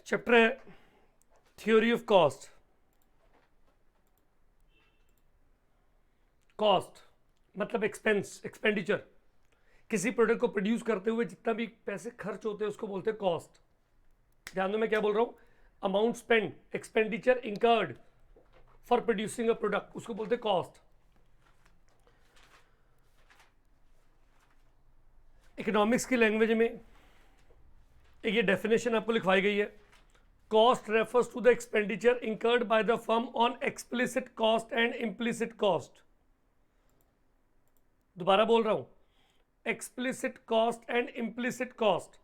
Chapter है theory of cost. Cost मतलब expense, expenditure. किसी प्रोडक्ट को प्रोड्यूस करते हुए जितना भी पैसे खर्च होते हैं उसको बोलते हैं कॉस्ट। ध्यान दो मैं क्या बोल रहा हूं, amount spend, expenditure incurred for producing a product, उसको बोलते हैं कॉस्ट। इकोनॉमिक्स की लैंग्वेज में एक ये डेफिनेशन आपको लिखवाई गई है, cost refers to the expenditure incurred by the firm on explicit cost and implicit cost. दोबारा बोल रहा हूं, explicit cost and implicit cost.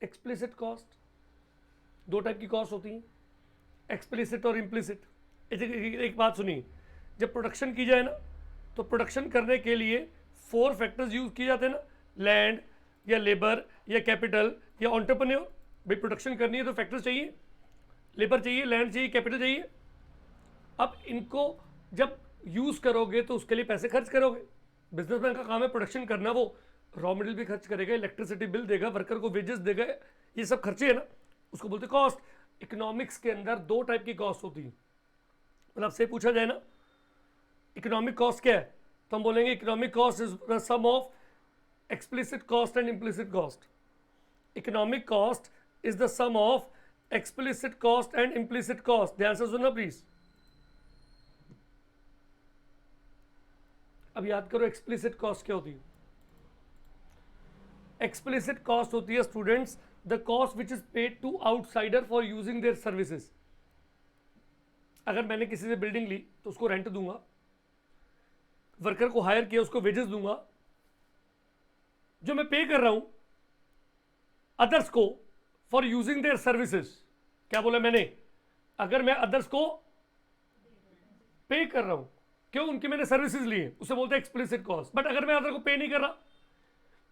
Explicit cost, दो टाइप की कॉस्ट होती हैं, एक्सप्लिसिट और इम्प्लिसिट। एक बात सुनिए, जब प्रोडक्शन की जाए ना तो प्रोडक्शन करने के लिए 4 फैक्टर्स यूज किए जाते हैं ना, लैंड या लेबर या कैपिटल या एंटरप्रेन्योर। भाई प्रोडक्शन करनी है तो फैक्टर्स चाहिए, लेबर चाहिए, लैंड चाहिए, कैपिटल चाहिए। अब इनको जब यूज करोगे तो उसके लिए पैसे खर्च करोगे। बिजनेसमैन का काम है प्रोडक्शन करना, वो रॉ मटेरियल भी खर्च करेगा, इलेक्ट्रिसिटी बिल देगा, वर्कर को वेजेस देगा, ये सब खर्चे है ना, उसको बोलते कॉस्ट। इकोनॉमिक्स के अंदर 2 टाइप की कॉस्ट होती है। मतलब आपसे पूछा जाए ना इकोनॉमिक कॉस्ट क्या है, तो हम बोलेंगे economic cost is the sum of explicit cost and implicit cost. Economic cost is the sum of explicit cost and implicit cost. ध्यान से सुनना प्लीज। अब याद करो एक्सप्लिसिट कॉस्ट क्या होती है। एक्सप्लिसिट कॉस्ट होती है students the cost which is paid to outsider for using their services. अगर मैंने किसी से बिल्डिंग ली तो उसको रेंट दूंगा, वर्कर को हायर किया उसको वेजेस दूंगा, जो मैं पे कर रहा हूं अदर्स को फॉर यूजिंग देयर सर्विसेज। क्या बोला मैंने, अगर मैं अदर्स को पे कर रहा हूं, क्यों, उनकी मैंने सर्विसेज ली है, उसे बोलते हैं एक्सप्लिसिट कॉस्ट। बट अगर मैं अदर को पे नहीं कर रहा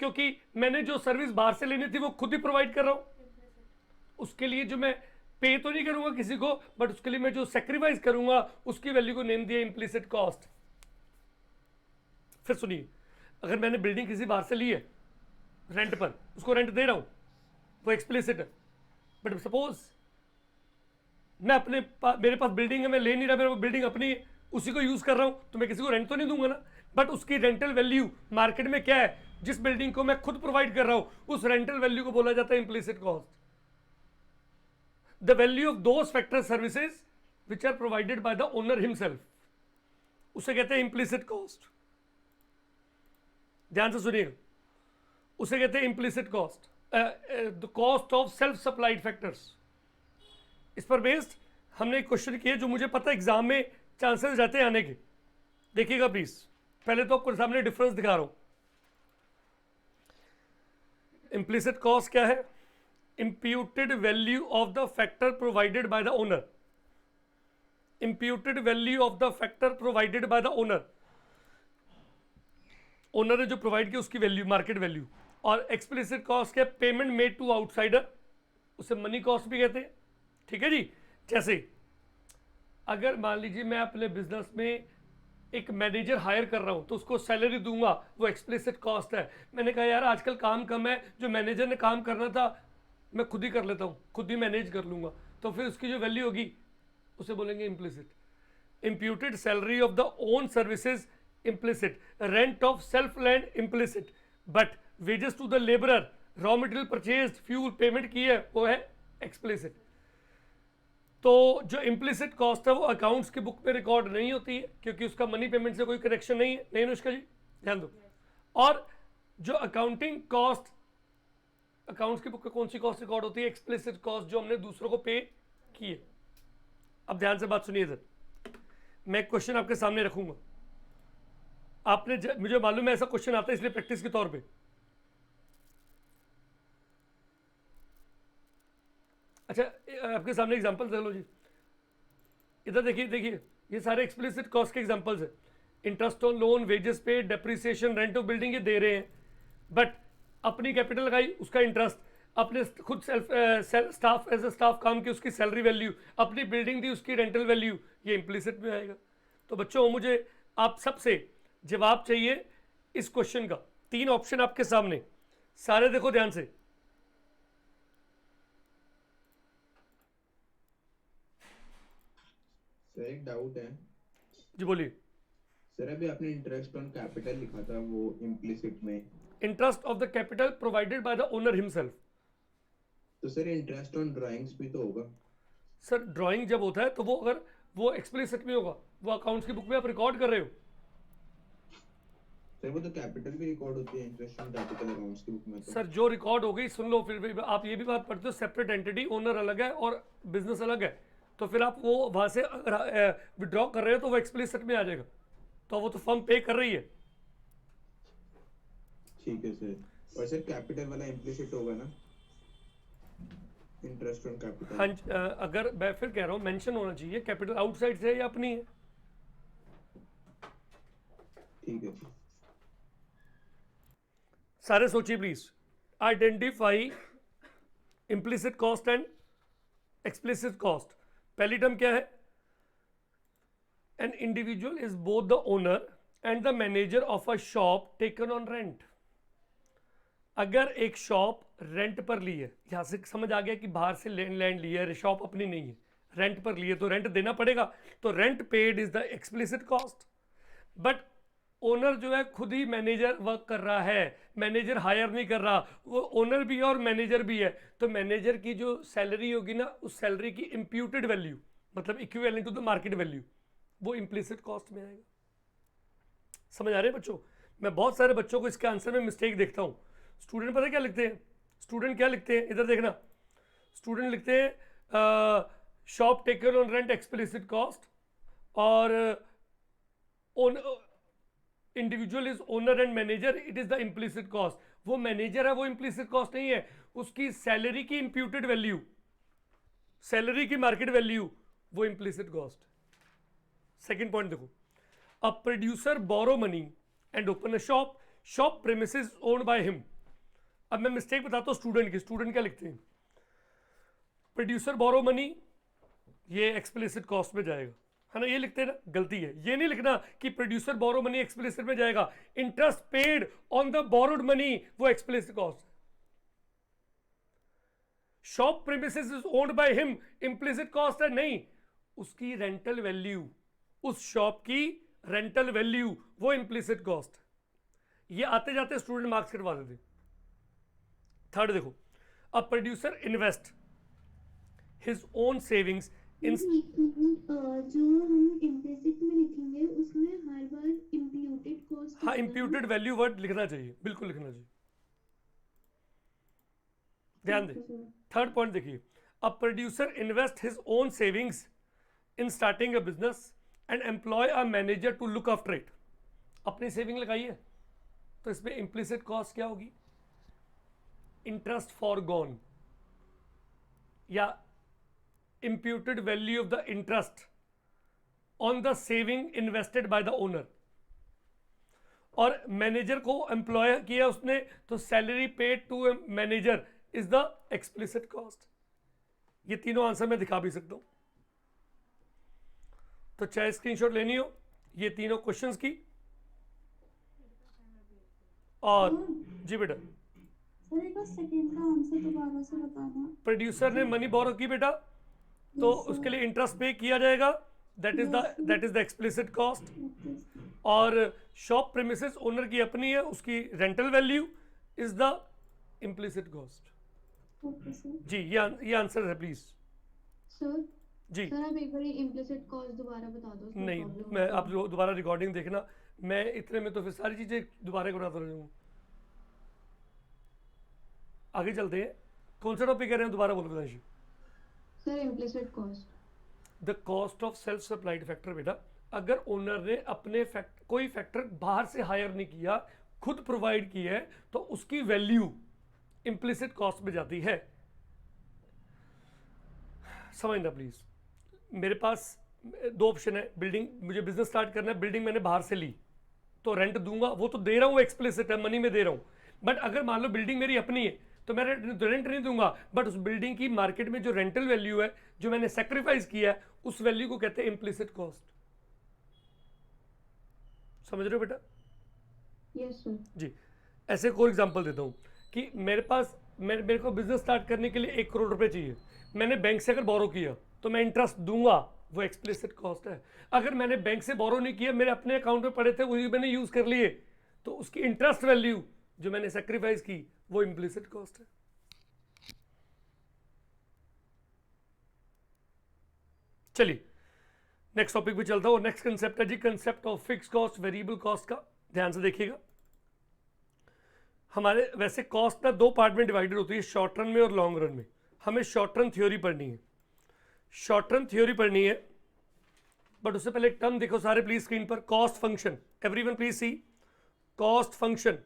क्योंकि मैंने जो सर्विस बाहर से लेनी थी वो खुद ही प्रोवाइड कर रहा हूं, उसके लिए जो मैं पे तो नहीं करूंगा किसी को, बट उसके लिए मैं जो सेक्रीफाइस करूंगा उसकी वैल्यू को नेम दिया इम्प्लिसिट कॉस्ट। फिर सुनिए, अगर मैंने बिल्डिंग किसी बाहर से ली है रेंट पर, उसको रेंट दे रहा हूं, वो एक्सप्लिसिट है। बट सपोज मैं मेरे पास बिल्डिंग है, मैं ले नहीं रहा, मेरे बिल्डिंग अपनी है, उसी को यूज कर रहा हूं, तो मैं किसी को रेंट तो नहीं दूंगा ना। बट उसकी रेंटल वैल्यू मार्केट में क्या है, जिस बिल्डिंग को मैं खुद प्रोवाइड कर रहा हूं उस रेंटल वैल्यू को बोला जाता है implicit cost. The value of those factor services which are provided by the owner himself, उसे कहते हैं इम्प्लिसिट कॉस्ट। ध्यान से सुनिए, उसे कहते हैं implicit cost, the cost of self supplied factors. इस पर बेस्ड हमने एक क्वेश्चन किया जो मुझे पता है एग्जाम में चांसेस रहते हैं आने के। देखिएगा प्लीज, पहले तो आपको सामने डिफरेंस दिखा रहा हूं। इम्प्लिसिट कॉस्ट क्या है, imputed value of the factor provided by the owner, imputed value of the factor provided by the owner, owner ने जो प्रोवाइड किया उसकी वैल्यू, मार्केट वैल्यू। और एक्सप्लिसिट कॉस्ट क्या, पेमेंट मेड टू आउटसाइडर, उसे money cost भी कहते हैं। ठीक है जी। जैसे अगर मान लीजिए मैं अपने बिजनेस में एक मैनेजर हायर कर रहा हूं तो उसको सैलरी दूंगा, वो एक्सप्लिसिट कॉस्ट है। मैंने कहा यार आजकल काम कम है, जो मैनेजर ने काम करना था मैं खुद ही कर लेता हूँ, खुद ही मैनेज कर लूंगा, तो फिर उसकी जो वैल्यू होगी उसे बोलेंगे implicit. Imputed salary of the own services implicit, rent of self land implicit, but wages to the labourer, raw material purchase, fuel payment की है वो है एक्सप्लिसिट। तो जो इम्प्लिसिट कॉस्ट है वो अकाउंट्स की बुक में रिकॉर्ड नहीं होती है क्योंकि उसका मनी पेमेंट से कोई कनेक्शन नहीं है। नहीं अनुष्का जी, ध्यान दो। और जो अकाउंटिंग कॉस्ट, अकाउंट्स की बुक में कौन सी कॉस्ट रिकॉर्ड होती है, एक्सप्लिसिट कॉस्ट, जो हमने दूसरों को पे की है। अब ध्यान से बात सुनिए सर, मैं क्वेश्चन आपके सामने रखूंगा, आपने मुझे मालूम है ऐसा क्वेश्चन आता है इसलिए प्रैक्टिस के तौर पे। अच्छा आपके सामने एग्जांपल दे लो जी, इधर देखिए, देखिए ये सारे एक्सप्लिसिट कॉस्ट के एग्जांपल्स है। इंटरेस्ट ऑन लोन, वेजेस पे, डेप्रिसिएशन, रेंट ऑफ बिल्डिंग, ये दे रहे हैं, बट अपनी कैपिटल लगाई उसका इंटरेस्ट, अपने खुद स्टाफ एज ए स्टाफ काम की उसकी सैलरी वैल्यू, अपनी बिल्डिंग दी उसकी रेंटल वैल्यू, ये इम्प्लिसिट में आएगा। तो बच्चों मुझे आप सबसे जवाब चाहिए इस क्वेश्चन का। 3 ऑप्शन आपके सामने, सारे देखो ध्यान से। सर एक डाउट है। जी बोलिए। सर अभी आपने इंटरेस्ट ऑन कैपिटल लिखा था वो इम्प्लिसिट में, interest of the capital provided by the owner himself. तो सर इंटरेस्ट ऑन ड्राइंग्स भी तो होगा। सर ड्राइंग जब होता है तो वो अगर वो एक्सप्लिसिट में होगा, वो अकाउंट्स की बुक में आप रिकॉर्ड कर रहे हो। सर वो तो कैपिटल भी रिकॉर्ड होती है इंटरेस्ट ऑन कैपिटल अकाउंट्स की बुक में तो। सर जो रिकॉर्ड हो गई, सुन लो, फिर भी आप ये भी बात पढ़ते हो, सेपरेट एंटिटी, ओनर अलग है और बिजनेस अलग है, तो फिर आप वो वहां से विड्रॉ कर रहे हो तो वो एक्सप्लिसिट में आ जाएगा, तो वो तो फर्म पे कर रही है। ठीक है सर। और सर कैपिटल वाला इम्प्लिसिट होगा ना, इंटरेस्ट ऑन कैपिटल। हाँ अगर मैं फिर कह रहा हूँ मेंशन होना चाहिए कैपिटल आउटसाइड से है या अपनी है। ठीक है सर। सारे सोचिए please. Identify implicit cost and explicit cost. पहली टर्म क्या है? An individual is both the owner and the manager of a shop taken on rent. अगर एक शॉप रेंट पर ली है, यहां से समझ आ गया कि बाहर से लैंड ली है, शॉप अपनी नहीं है, रेंट पर ली है तो रेंट देना पड़ेगा, तो rent paid is the explicit cost. But owner जो है खुद ही मैनेजर वर्क कर रहा है, मैनेजर हायर नहीं कर रहा, वो ओनर भी है और मैनेजर भी है, तो मैनेजर की जो सैलरी होगी ना, उस सैलरी की इम्प्यूटेड वैल्यू, मतलब equivalent to the market value, वो इम्प्लिसिट कॉस्ट में आएगा। समझ आ रहे हैं बच्चों? मैं बहुत सारे बच्चों को इसके आंसर में मिस्टेक देखता हूँ। स्टूडेंट पता क्या लिखते हैं? स्टूडेंट क्या लिखते हैं, इधर देखना। स्टूडेंट लिखते हैं shop taken on rent explicit cost, और individual is owner and manager, it is the implicit cost. वो मैनेजर है, वो इम्प्लिसिट कॉस्ट नहीं है, उसकी सैलरी की इंप्यूटेड वैल्यू, सैलरी की मार्केट वैल्यू, वो इम्प्लिसिट कॉस्ट। सेकेंड पॉइंट देखो, a producer borrow money and open a shop, shop premises owned by him. अब मैं मिस्टेक बताता हूं स्टूडेंट की। स्टूडेंट क्या लिखते हैं? प्रोड्यूसर बोरो मनी, ये एक्सप्लिसिट कॉस्ट में जाएगा, है ना, ये लिखते हैं ना, गलती है। ये नहीं लिखना कि प्रोड्यूसर बोरो मनी एक्सप्लिसिट में जाएगा, interest paid on the borrowed money वो explicit cost. Shop premises is owned by him, implicit cost है नहीं, उसकी रेंटल वैल्यू, उस शॉप की रेंटल वैल्यू, वो इंप्लिसिट कॉस्ट। ये आते जाते स्टूडेंट मार्क्स कटवा देते। थर्ड देखो, a producer invest his own savings in. जो हम इम्प्लिसिट में लिखेंगे उसमें हर बार इम्प्यूटेड कॉस्ट। हाँ, इम्प्यूटेड वैल्यू वर्ड लिखना चाहिए, बिल्कुल लिखना चाहिए, ध्यान दे। थर्ड पॉइंट देखिए, a producer invest his own savings in starting a business and employ a manager to look after it. अपनी सेविंग लगाई है, तो इसमें इम्प्लिसिट कॉस्ट क्या होगी? इंटरेस्ट फॉर गॉन, या imputed value of the interest on the saving invested by the owner। और manager को एम्प्लॉय किया उसने, तो salary paid to manager is the explicit cost. ये तीनों आंसर मैं दिखा भी सकता हूं, तो चाहे स्क्रीनशॉट लेनी हो ये तीनों क्वेश्चंस की। और जी बेटा, सर एक बार सेकंड का आंसर दोबारा से बताना। प्रोड्यूसर ने मनी बोरो की बेटा, तो उसके लिए इंटरेस्ट पे किया जाएगा, that is the explicit cost. और शॉप प्रीमिसेस ओनर की अपनी है, उसकी rental value is the implicit cost. जी ये आंसर है प्लीज। सर जी सर आप एक बार इम्प्लिसिट कॉस्ट दोबारा बता दो। नहीं, मैं आप दोबारा रिकॉर्डिंग देखना, मैं इतने में तो फिर सारी चीजें दोबारा कराता रहूँ। आगे चलते हैं, कौन सा टॉपिक कह रहे हैं दोबारा बोलो बताइए। Sir implicit cost, the cost of self supplied factor बेटा, अगर ओनर ने अपने कोई फैक्टर बाहर से हायर नहीं किया, खुद प्रोवाइड की है, तो उसकी वैल्यू इम्प्लिसिट कॉस्ट में जाती है। समझना प्लीज। मेरे पास 2 ऑप्शन है, बिल्डिंग, मुझे बिजनेस स्टार्ट करना है, बिल्डिंग मैंने बाहर से ली तो रेंट दूंगा, वो तो दे रहा हूँ, एक्सप्लिसिट है, मनी में दे रहा हूँ। बट अगर मान लो बिल्डिंग मेरी अपनी है तो मैं रेंट नहीं दूंगा, बट उस बिल्डिंग की मार्केट में जो रेंटल वैल्यू है, जो मैंने सेक्रीफाइस किया है, उस वैल्यू को कहते हैं इम्प्लिसिट कॉस्ट। समझ रहे हो बेटा? Yes sir. जी। ऐसे कोई एग्जांपल देता हूँ कि मेरे को बिजनेस स्टार्ट करने के लिए 1 करोड़ रुपए चाहिए, मैंने बैंक से अगर बोरो किया तो मैं इंटरेस्ट दूंगा, वो एक्सप्लिसिट कॉस्ट है। अगर मैंने बैंक से बोरो नहीं किया, मेरे अपने अकाउंट में पड़े थे, वही मैंने यूज कर लिए, तो उसकी इंटरेस्ट वैल्यू जो मैंने सेक्रीफाइस की वो इम्प्लिसिट कॉस्ट है। चलिए नेक्स्ट टॉपिक पे चलता हूँ। नेक्स्ट कंसेप्ट है जी concept of fix cost variable cost का। ध्यान से देखिएगा, हमारे वैसे कॉस्ट ना 2 पार्ट में डिवाइडेड होती है, शॉर्ट रन में और लॉन्ग रन में। हमें शॉर्ट रन थ्योरी पढ़नी है, शॉर्ट रन थ्योरी पढ़नी है, बट उससे पहले एक टर्म देखो सारे प्लीज स्क्रीन पर, cost function. Everyone please see cost function.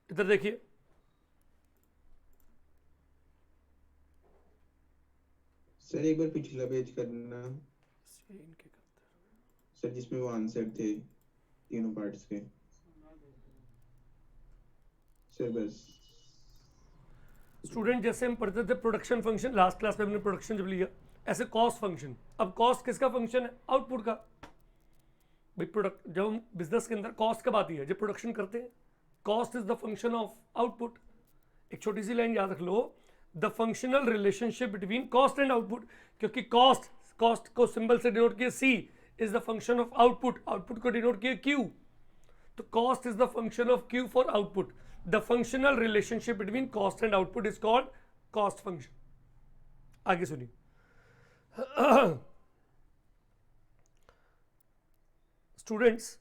इधर देखिए, सर एक बार पिछला पेज करना सर, जिसमें वो आंसर थे तीनों पार्ट्स के। सर बस स्टूडेंट जैसे हम पढ़ते थे प्रोडक्शन फंक्शन, लास्ट क्लास में हमने प्रोडक्शन जब लिया, ऐसे कॉस्ट फंक्शन। अब कॉस्ट किसका फंक्शन है? आउटपुट का। भाई प्रोडक्ट जब हम बिजनेस के अंदर कॉस्ट कब आती है? जब प्रोडक्शन करते हैं। Cost is the function of output. एक छोटी सी लाइन याद रख लो, the functional relationship between cost and output, क्योंकि कॉस्ट को सिंबल से डिनोट किया C, is the function of output, output को डिनोट किया क्यू, तो cost is the function of Q for output. The functional relationship between cost and output is called cost function. आगे सुनिए, students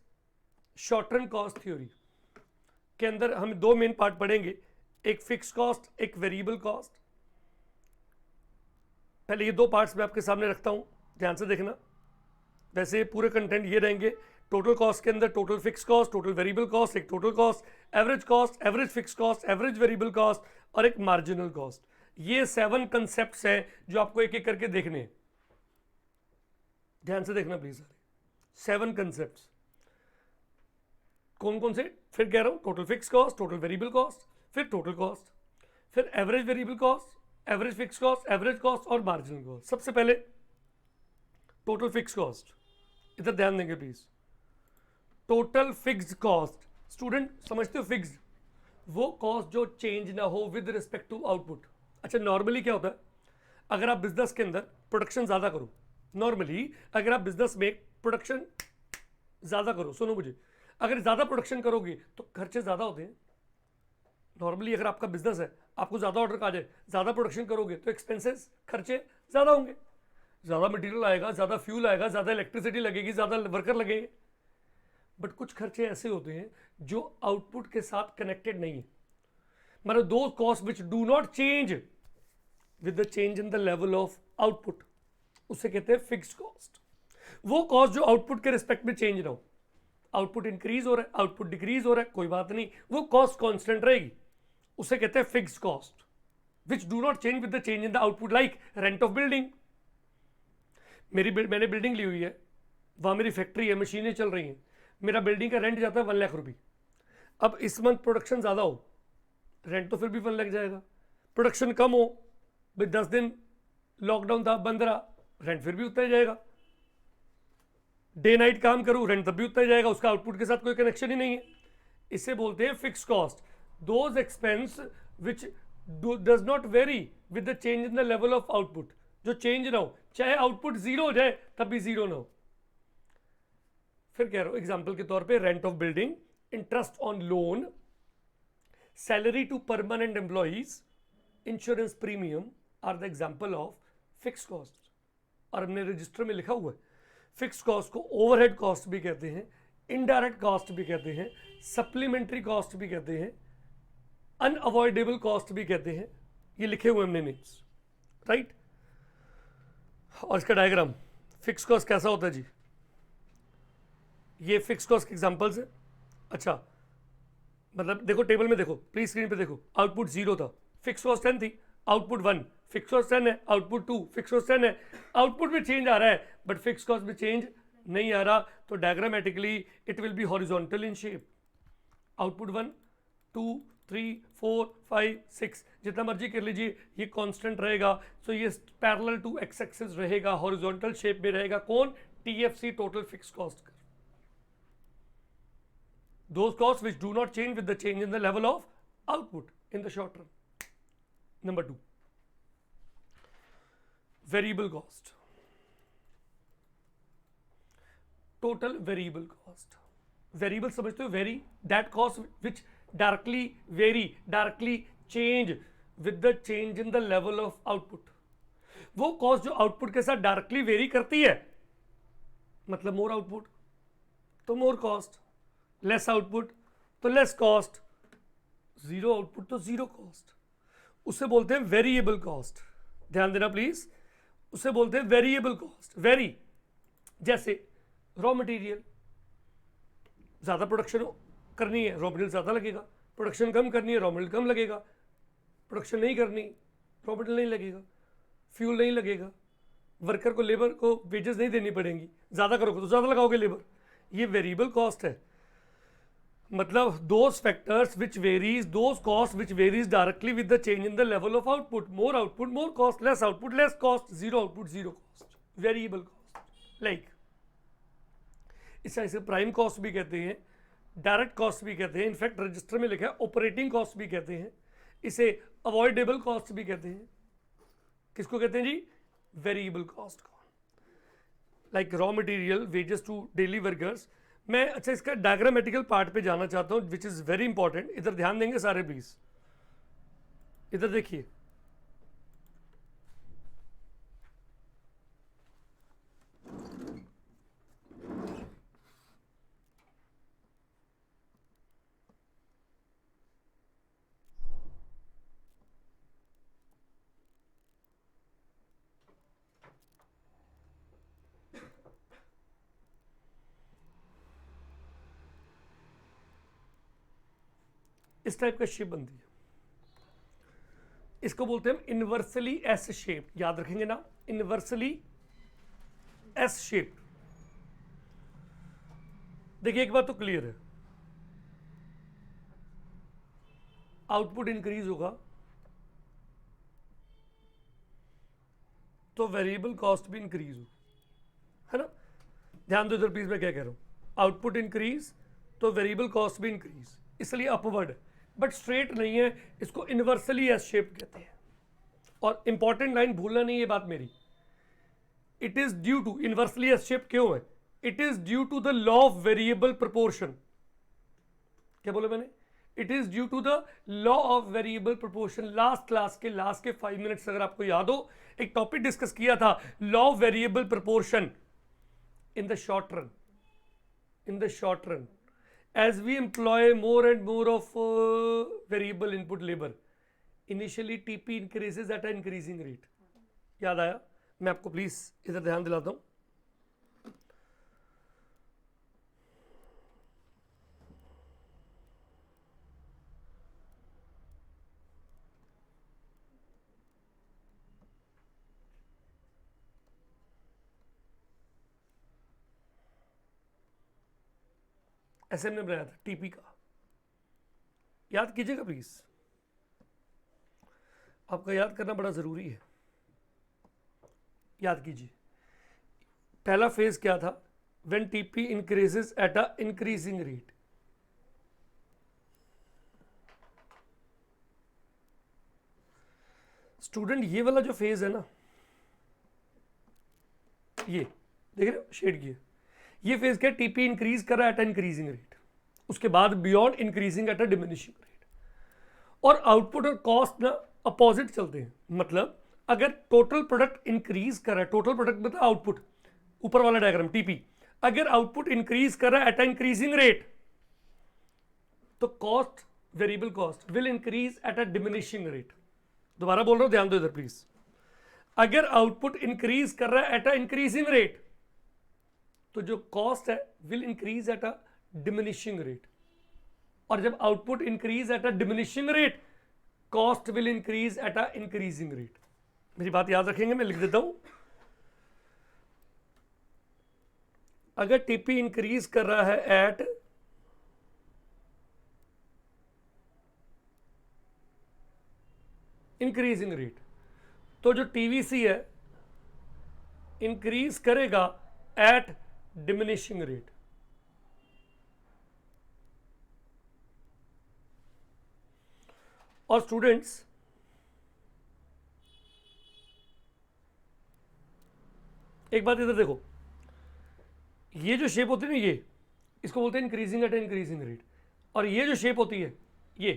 short run cost theory के अंदर हम 2 main part पढ़ेंगे, एक फिक्स कॉस्ट, एक वेरिएबल कॉस्ट। पहले ये 2 पार्ट्स मैं आपके सामने रखता हूं, ध्यान से देखना। वैसे पूरे कंटेंट ये रहेंगे, टोटल कॉस्ट के अंदर total fix cost, total variable cost, एक total cost, average fix cost, average variable cost और एक मार्जिनल कॉस्ट। ये 7 कंसेप्ट्स हैं जो आपको एक एक करके देखने हैं। ध्यान से देखना प्लीज, 7 कंसेप्ट्स कौन कौन से? फिर कह रहा हूं, total fix cost, total variable cost, फिर टोटल कॉस्ट, फिर average variable cost, average fix cost, average cost और मार्जिनल कॉस्ट। सबसे पहले टोटल फिक्स कॉस्ट, इधर ध्यान देंगे please. Total fixed cost, student समझते हो फिक्स्ड? वो कॉस्ट जो चेंज ना हो विद रिस्पेक्ट टू आउटपुट। अच्छा, नॉर्मली क्या होता है, अगर आप बिजनेस के अंदर प्रोडक्शन ज्यादा करो, नॉर्मली अगर आप बिजनेस में प्रोडक्शन ज्यादा करो, सुनो मुझे, अगर ज्यादा प्रोडक्शन करोगे तो खर्चे ज्यादा होते हैं। नॉर्मली अगर आपका बिजनेस है, आपको ज्यादा ऑर्डर आ जाए, ज्यादा प्रोडक्शन करोगे तो एक्सपेंसेस, खर्चे ज्यादा होंगे, ज्यादा मटेरियल आएगा, ज्यादा फ्यूल आएगा, ज्यादा इलेक्ट्रिसिटी लगेगी, ज्यादा वर्कर लगेंगे। बट कुछ खर्चे ऐसे होते हैं जो आउटपुट के साथ कनेक्टेड नहीं है, मतलब दो cost which do not change with the change in the level of output, उसे कहते हैं फिक्स्ड कॉस्ट। वो कॉस्ट जो आउटपुट के रिस्पेक्ट में चेंज ना हो, आउटपुट इंक्रीज हो रहा है, आउटपुट डिक्रीज हो रहा है, कोई बात नहीं, वो कॉस्ट कांस्टेंट रहेगी, उसे कहते हैं fixed cost which do not change with the change in the output. Like rent of building, मैंने बिल्डिंग ली हुई है, वहां मेरी फैक्ट्री है, मशीनें चल रही हैं, मेरा बिल्डिंग का रेंट जाता है 1 लाख रुपये। अब इस मंथ प्रोडक्शन ज़्यादा हो, रेंट तो फिर भी 1 लाख जाएगा। प्रोडक्शन कम हो, भाई 10 दिन लॉकडाउन था, बंद रहा, रेंट फिर भी उतना ही जाएगा। डे नाइट काम करूँ, रेंट तब भी उतना ही जाएगा, उसका आउटपुट के साथ कोई कनेक्शन ही नहीं है। इसे बोलते हैं fix cost, those expense which does not very with the change in the level of output, जो चेंज ना हो, चाहे आउटपुट 0 हो जाए तब भी 0 ना हो। फिर कह रहा हूं एग्जाम्पल के तौर पे rent of building, interest on loan, salary to permanent employees, insurance premium are the example of fix cost. और हमने रजिस्टर में लिखा हुआ है, फिक्स कॉस्ट को ओवरहेड कॉस्ट भी कहते हैं, इनडायरेक्ट कॉस्ट भी कहते हैं, सप्लीमेंट्री कॉस्ट भी कहते हैं, अनअवॉइडेबल कॉस्ट भी कहते हैं। ये लिखे हुए हमने नेम्स, राइट। और इसका डायग्राम, फिक्स कॉस्ट कैसा होता है जी, ये फिक्स कॉस्ट के एग्जांपल्स है। अच्छा, मतलब देखो टेबल में देखो, प्लीज स्क्रीन पे देखो, आउटपुट 0 था, फिक्स कॉस्ट 10 थी, आउटपुट 1, फिक्स कॉस्ट 10 है, आउटपुट 2, फिक्स कॉस्ट 10 है। आउटपुट में चेंज आ रहा है बट फिक्स कॉस्ट में चेंज नहीं आ रहा, तो diagrammatically it will be horizontal in shape. Output 1, 2, 3 4 5 6 जितना मर्जी कर लीजिए, ये कांस्टेंट रहेगा। सो ये पैरेलल टू एक्स एक्सिस रहेगा, हॉरिजॉन्टल शेप में रहेगा। कौन? TFC, total fix cost. Those costs which do not change with the change in the level of output in the short run. Number 2, variable cost. Total variable cost. Variable समझते हो? Vary, that cost which directly vary, directly change with the change in the level of output. वो cost जो output के साथ directly very करती है, मतलब मोर output तो मोर कॉस्ट, लेस आउटपुट तो लेस कॉस्ट, जीरो आउटपुट तो जीरो कॉस्ट, उसे बोलते हैं वेरिएबल कॉस्ट। ध्यान देना प्लीज, उसे बोलते हैं वेरिएबल कॉस्ट। वेरी, जैसे रॉ मटेरियल, ज़्यादा प्रोडक्शन करनी है रॉ मटेरियल ज़्यादा लगेगा, प्रोडक्शन कम करनी है रॉ मटेरियल कम लगेगा, प्रोडक्शन नहीं करनी रॉ मटेरियल नहीं लगेगा, फ्यूल नहीं लगेगा, वर्कर को लेबर को वेजेस नहीं देनी पड़ेंगी, ज़्यादा करोगे तो ज़्यादा लगाओगे लेबर। ये वेरिएबल कॉस्ट है। मतलब those factors which varies, those cost which varies directly with the change in the level of output. More output more cost, less output less cost, zero output zero cost, variable cost. Like इसे prime cost भी कहते हैं, direct cost भी कहते हैं, in fact register में लिखा है ऑपरेटिंग कॉस्ट भी कहते हैं, इसे अवॉइडेबल कॉस्ट भी कहते हैं। किसको कहते हैं जी? वेरिएबल कॉस्ट को। Like raw material, wages to daily workers. मैं अच्छा इसका डायग्रामेटिकल पार्ट पे जाना चाहता हूँ विच इज़ वेरी इंपॉर्टेंट। इधर ध्यान देंगे सारे प्लीज, इधर देखिए। इस टाइप का शेप बनती है, इसको बोलते हैं इनवर्सली एस शेप। याद रखेंगे ना, इनवर्सली एस शेप। देखिए एक बात तो क्लियर है, आउटपुट इंक्रीज होगा तो वेरिएबल कॉस्ट भी इंक्रीज हो, है ना। ध्यान दो इधर प्लीज, मैं क्या कह रहा हूं, आउटपुट इंक्रीज तो वेरिएबल कॉस्ट भी इंक्रीज, इसलिए अपवर्ड है, बट स्ट्रेट नहीं है। इसको इनवर्सली एस शेप कहते हैं। और इंपॉर्टेंट लाइन भूलना नहीं, ये बात मेरी। It is due to, inversely S shape क्यों है? It is due to the law of variable proportion. क्या बोले मैंने? It is due to the law of variable proportion. Last class के लास्ट के 5 मिनट्स अगर आपको याद हो, एक टॉपिक डिस्कस किया था, law of variable proportion in the short run. In the short run, as we employ more and more of variable input labor, initially TP increases at an increasing rate. याद आया? मैं आपको please इधर ध्यान दिलाता हूं। ऐसे हमने बनाया था टीपी का, याद कीजिएगा प्लीज, आपका याद करना बड़ा जरूरी है। याद कीजिए, पहला फेज क्या था? When TP increases at a increasing rate. Student ये वाला जो फेज है ना, ये देख रहे हो शेड किए, ये फेज क्या? टीपी इंक्रीज कर रहा है एट इंक्रीजिंग रेट, उसके बाद beyond increasing at a diminishing rate. और आउटपुट और कॉस्ट ना अपोजिट चलते हैं। मतलब अगर टोटल प्रोडक्ट इंक्रीज कर रहा है, टोटल प्रोडक्ट मतलब आउटपुट, ऊपर वाला डायग्राम टीपी, अगर आउटपुट इंक्रीज कर रहा है एट अ इंक्रीजिंग रेट, तो cost, variable cost will increase at a diminishing rate. दोबारा बोल रहा हूं, ध्यान दो इधर प्लीज। अगर आउटपुट इंक्रीज कर रहा है एट अ इंक्रीजिंग रेट, तो जो कॉस्ट है will increase at a diminishing rate. और जब output increase at a diminishing rate, cost will increase at a increasing rate. मेरी बात याद रखेंगे, मैं लिख देता हूं। अगर टीपी इंक्रीज कर रहा है एट इंक्रीजिंग रेट। तो जो टीवीसी है इंक्रीज करेगा एट डिमिनिशिंग रेट। और स्टूडेंट्स एक बात इधर देखो, ये जो शेप होती है ना, ये इसको बोलते हैं इंक्रीजिंग एट इंक्रीजिंग रेट, और ये जो शेप होती है ये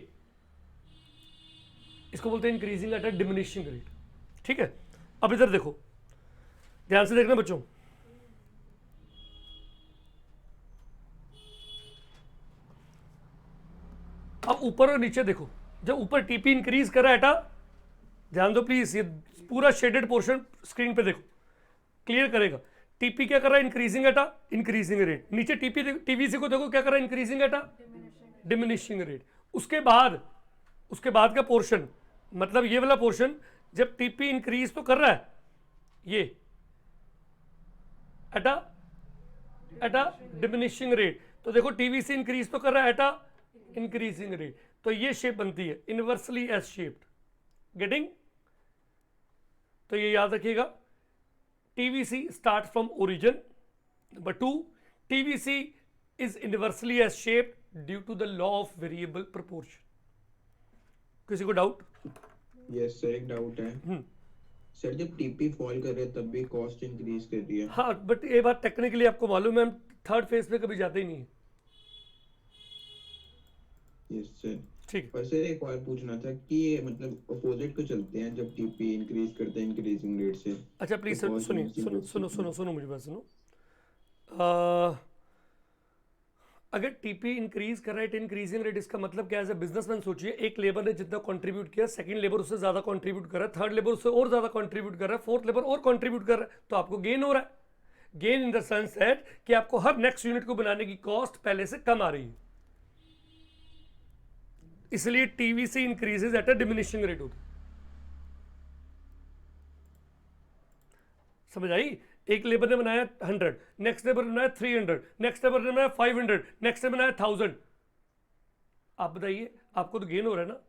इसको बोलते हैं increasing at A diminishing rate. ठीक है, अब इधर देखो, ध्यान से देखना बच्चों, अब ऊपर और नीचे देखो, जब ऊपर टीपी इंक्रीज कर रहा है एटा, ध्यान दो प्लीज, ये पूरा शेडेड पोर्शन स्क्रीन पे देखो, क्लियर करेगा। टीपी क्या कर रहा है, इंक्रीजिंग एटा इंक्रीजिंग रेट। नीचे टीपी टीवीसी को देखो क्या कर रहा है, इंक्रीजिंग एटा डिमिनिशिंग रेट। उसके बाद का पोर्शन, मतलब ये वाला पोर्शन, जब टीपी इंक्रीज तो कर रहा है ये एटा डिमिनिशिंग रेट, तो देखो टीवीसी इंक्रीज तो कर रहा है एटा इंक्रीजिंग रेट, तो ये शेप बनती है इनवर्सली एस शेप्ड। गेटिंग? तो ये याद रखिएगा, TVC start from origin. Number 2, TVC is inversely S shaped due to the law of variable proportion. किसी को डाउट? यस सर, एक डाउट है सर, जब टीपी फॉल कर रहे हैं तब भी कॉस्ट इंक्रीज कर रही है। हाँ, बट ये बात टेक्निकली आपको मालूम है, हम थर्ड फेज पे कभी जाते ही नहीं है। Yes sir. ठीक, पर सर एक और पूछना था कि ये मतलब अपोजिट को चलते हैं, जब टीपी इंक्रीज करते हैं इंक्रीजिंग रेट से। अच्छा प्लीज तो सर cost सुनिए, increasing सुनो rate सुनो से- सुनो सुनो मुझे बात सुनो। अगर टीपी इंक्रीज कर रहा है इंक्रीजिंग रेट, इसका मतलब क्या है? एज ए बिजनेसमैन सोचिए, एक लेबर ने जितना कंट्रीब्यूट किया, सेकंड लेबर उससे ज्यादा कंट्रीब्यूट कर रहा है, थर्ड लेबर उससे और ज्यादा कंट्रीब्यूट कर रहा है, फोर्थ लेबर और कंट्रीब्यूट कर रहा है, तो आपको गेन हो रहा है। Gain in the sense that कि आपको हर नेक्स्ट यूनिट को बनाने की कॉस्ट पहले से कम आ रही है, इसलिए TVC increases at a diminishing rate होती है। समझ आई? एक लेबर ने बनाया 100, नेक्स्ट लेबर ने बनाया 300, नेक्स्ट लेबर ने बनाया 500, नेक्स्ट ने बनाया 1000। आप बताइए, आपको तो गेन हो रहा है ना।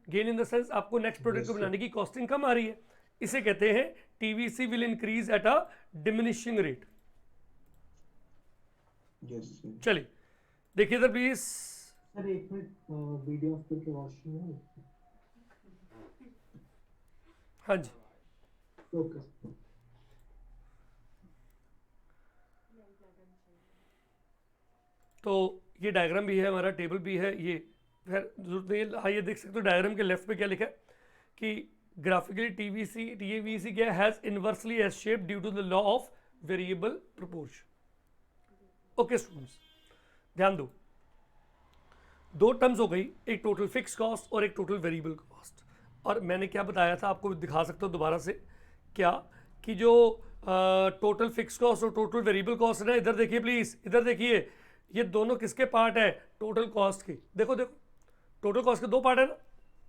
गेन इन द सेंस आपको नेक्स्ट प्रोडक्ट को बनाने की कॉस्टिंग कम आ रही है, इसे कहते हैं TVC will increase at a diminishing rate. Yes sir. चलिए देखिए इधर प्लीज। सर एक मिनट, वीडियो ऑफ करके वॉशरूम में। हाँ जी, ओके। तो ये डायग्राम भी है हमारा, टेबल भी है, ये खैर जरूरत नहीं है। हाँ, ये देख सकते हो डायग्राम के लेफ्ट पे क्या लिखा है कि ग्राफिकली टीवीसी क्या has inversely S shape due to the law of variable proportion. Okay students, ध्यान दो, दो टर्म्स हो गई, एक टोटल फिक्स कॉस्ट और एक टोटल वेरिएबल कॉस्ट। और मैंने क्या बताया था, आपको दिखा सकता हूँ दोबारा से, क्या कि जो टोटल फिक्स कॉस्ट और टोटल वेरिएबल कॉस्ट है ना, इधर देखिए प्लीज, इधर देखिए, ये दोनों किसके पार्ट है? टोटल कॉस्ट के। देखो देखो, टोटल कॉस्ट के दो पार्ट है ना,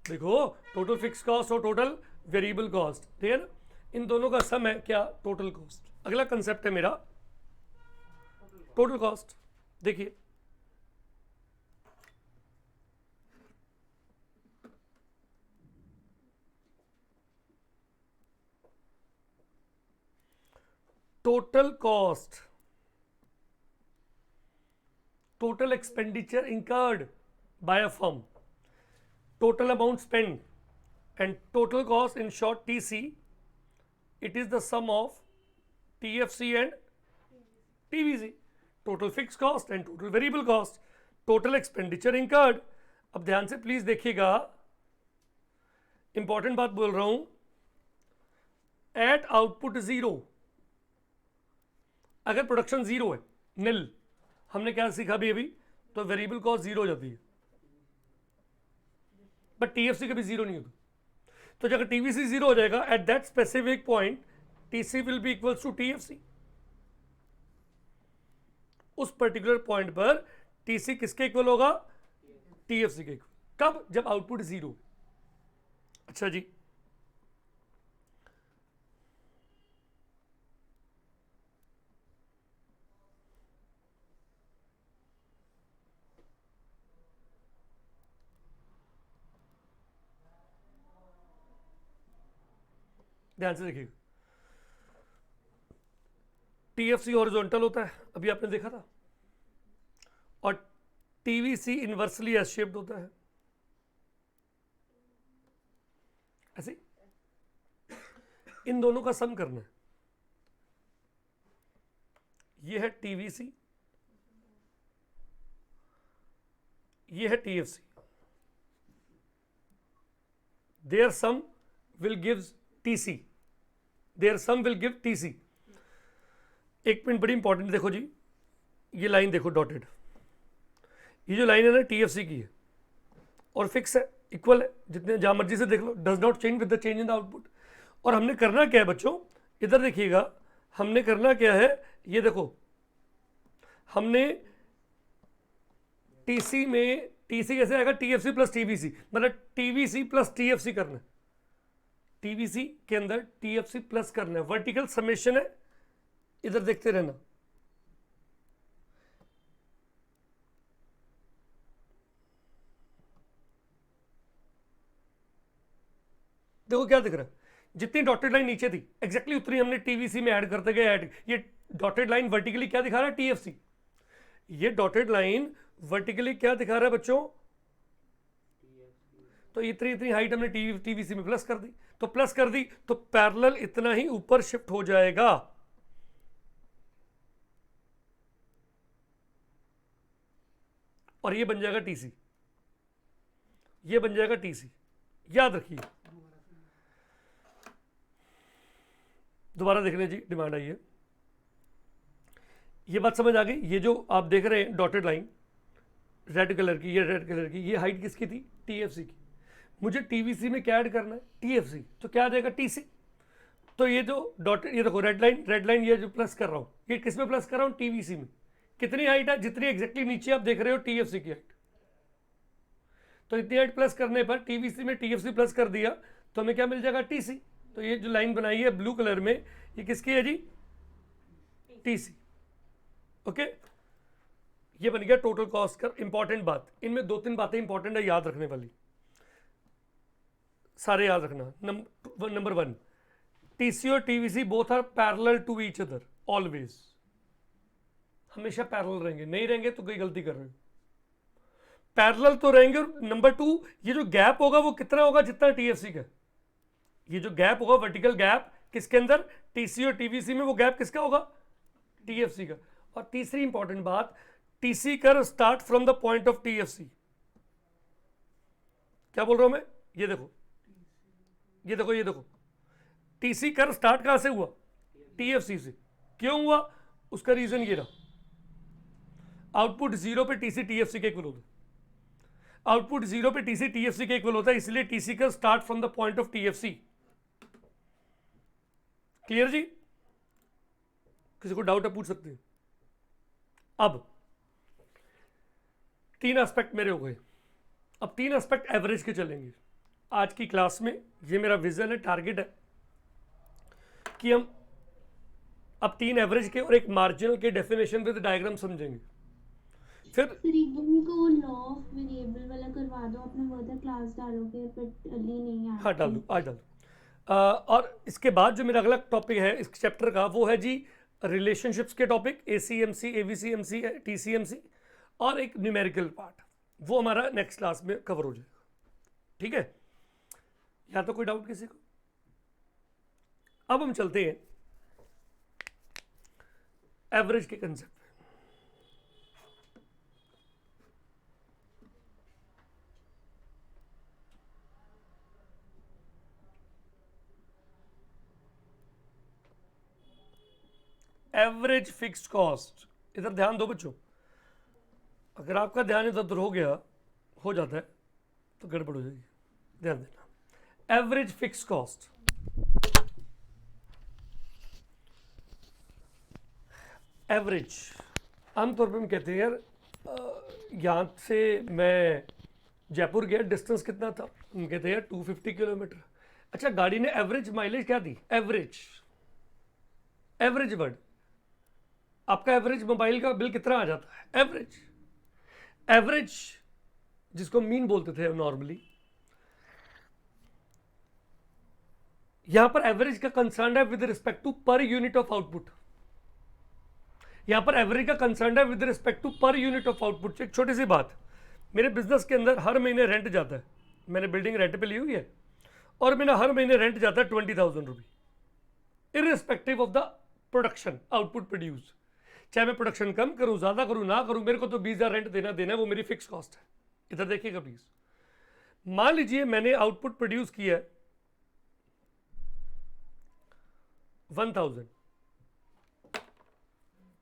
देखो, टोटल फिक्स कॉस्ट और टोटल वेरिएबल कॉस्ट, ठीक है ना, इन दोनों का सम है क्या? Total cost. अगला कंसेप्ट है मेरा टोटल कॉस्ट। देखिए total cost, total expenditure incurred by a firm, total amount spent, and total cost, in short TC, it is the sum of TFC and TVC, total fixed cost and total variable cost, total expenditure incurred। अब ध्यान से please देखिएगा, important बात बोल रहा हूं, eight output zero, अगर production zero है, निल, हमने क्या सीखा भी अभी, तो वेरिएबल कॉस्ट जीरो हो जाती है, बट टीएफसी कभी जीरो नहीं होता। तो जब टीवीसी जीरो हो जाएगा, at that specific point TC will be equals to TFC. उस पर्टिकुलर पॉइंट पर टीसी किसके इक्वल होगा? टीएफसी के इक्वल। कब? जब आउटपुट जीरो। अच्छा जी, ध्यान से देखिएगा, टीएफसी हॉरिजॉन्टल होता है, अभी आपने देखा था, और टीवीसी इनवर्सली एस शेप्ड होता है, ऐसे इन दोनों का सम करना है। ये है टीवीसी, ये है TFC, their sum will gives TC, their sum will give TC. एक मिनट, बड़ी इंपॉर्टेंट, देखो जी, ये लाइन देखो डॉटेड, ये जो लाइन है ना टीएफसी की है और फिक्स है, इक्वल है, जितने जहां मर्जी से देख लो, does not change with the change in the output. और हमने करना क्या है बच्चों, इधर देखिएगा, हमने करना क्या है, ये देखो, हमने टीसी में, टीसी कैसे आएगा, टीएफसी प्लस टीवीसी, मतलब टीवीसी प्लस टीएफसी करना है, टीवीसी के अंदर टीएफसी प्लस करना है, वर्टिकल समेशन है, इधर देखते रहना। देखो क्या दिख रहा है, जितनी डॉटेड लाइन नीचे थी एग्जैक्टली उतनी हमने टीवीसी में ऐड करते गए, ऐड। ये डॉटेड लाइन वर्टिकली क्या दिखा रहा है, टीएफसी। ये डॉटेड लाइन वर्टिकली क्या दिखा रहा है बच्चों, तो इतनी इतनी हाइट हमने टीवीसी में प्लस कर दी, तो प्लस कर दी तो पैरेलल इतना ही ऊपर शिफ्ट हो जाएगा। और ये बन जाएगा टीसी, ये बन जाएगा टीसी, याद रखिए। दोबारा देख लें जी, डिमांड आई है, ये बात समझ आ गई। ये जो आप देख रहे हैं डॉटेड लाइन रेड कलर की, ये रेड कलर की, ये हाइट किसकी थी, टीएफसी की। मुझे टीवीसी में क्या ऐड करना है, टीएफसी, तो क्या आ जाएगा, टीसी। तो ये जो डॉटेड, ये देखो रेड लाइन ये जो प्लस कर रहा हूं, ये किस में प्लस कर रहा हूं, टीवीसी में। कितनी हाइट है, जितनी एग्जैक्टली नीचे आप देख रहे हो टीएफसी की हाइट। तो इतनी हाइट प्लस करने पर टीवीसी में टीएफसी प्लस कर दिया तो हमें क्या मिल जाएगा, टीसी। तो ये जो लाइन बनाई है ब्लू कलर में, ये किसकी है जी, टीसी। ओके, ये बन गया टोटल कॉस्ट का। इंपॉर्टेंट बात, इनमें दो तीन बातें इंपॉर्टेंट है याद रखने वाली, सारे याद रखना। नंबर वन, टीसी और TVC both are parallel to each other, always, हमेशा पैरेलल रहेंगे, नहीं रहेंगे तो कोई गलती कर रहे हो, पैरेलल तो रहेंगे। और नंबर टू, ये जो गैप होगा वो कितना होगा, जितना टीएफसी का। ये जो गैप होगा, वर्टिकल गैप, किसके अंदर, टीसी और टीवीसी में, वो गैप किसका होगा, टीएफसी का। और तीसरी इंपॉर्टेंट बात, टीसी कर start from the point of TFC. क्या बोल रहा हूं मैं, ये देखो, ये देखो, ये देखो, टीसी कर स्टार्ट कहां से हुआ, टीएफसी से। क्यों हुआ, उसका रीजन ये रहा, आउटपुट 0 पे टीसी टीएफसी के इक्वल होता है, आउटपुट 0 पे टीसी टीएफसी के इक्वल होता है, इसलिए टीसी का start from the point of TFC. Clear जी, किसी को डाउट है पूछ सकते हैं। अब तीन एस्पेक्ट मेरे हो गए, अब तीन एस्पेक्ट एवरेज के चलेंगे आज की क्लास में। ये मेरा विजन है, टारगेट है कि हम अब तीन एवरेज के और एक मार्जिनल के डेफिनेशन विद डायग्राम समझेंगे। फिर सर एक बार मेरे को वो लॉ ऑफ वेरिएबल वाला करवा दो, आपने बोला क्लास डालोगे बट अली नहीं आ हाँ डाल दूँ, आज डाल दूँ। और इसके बाद जो मेरा अगला टॉपिक है इस चैप्टर का, वो है जी रिलेशनशिप्स के टॉपिक, ACMC, AVCMC, TCMC, और एक न्यूमेरिकल पार्ट, वो हमारा नेक्स्ट क्लास में कवर हो जाएगा। ठीक है, या तो कोई डाउट किसी को। अब हम चलते हैं एवरेज के कंसेप्ट। एवरेज फिक्स्ड कॉस्ट, इधर ध्यान दो बच्चों, अगर आपका ध्यान इधर उधर हो जाता है तो गड़बड़ हो जाएगी, ध्यान देना। एवरेज फिक्स्ड कॉस्ट, एवरेज आमतौर पे हम कहते हैं यार, यहाँ से मैं जयपुर गया, डिस्टेंस कितना था, हम कहते हैं यार 250 किलोमीटर। अच्छा, गाड़ी ने एवरेज माइलेज क्या दी, एवरेज, एवरेज वर्ड, आपका एवरेज मोबाइल का बिल कितना आ जाता है, एवरेज। एवरेज जिसको मीन बोलते थे नॉर्मली, यहां पर एवरेज का कंसर्न है with respect to per unit of output, यहां पर एवरेज का कंसर्न है with respect to per unit of output. एक छोटी सी बात, मेरे बिजनेस के अंदर हर महीने रेंट जाता है, मैंने बिल्डिंग रेंट पे ली हुई है और मेरा हर महीने रेंट जाता है 20,000 रुपये, irrespective of the production output produce. चाहे मैं प्रोडक्शन कम करूं, ज्यादा करूं, ना करूं, मेरे को तो 20,000 रेंट देना है, वो मेरी फिक्स कॉस्ट है। इधर देखिएगा प्लीज, मान लीजिए मैंने आउटपुट प्रोड्यूस किया है 1,000,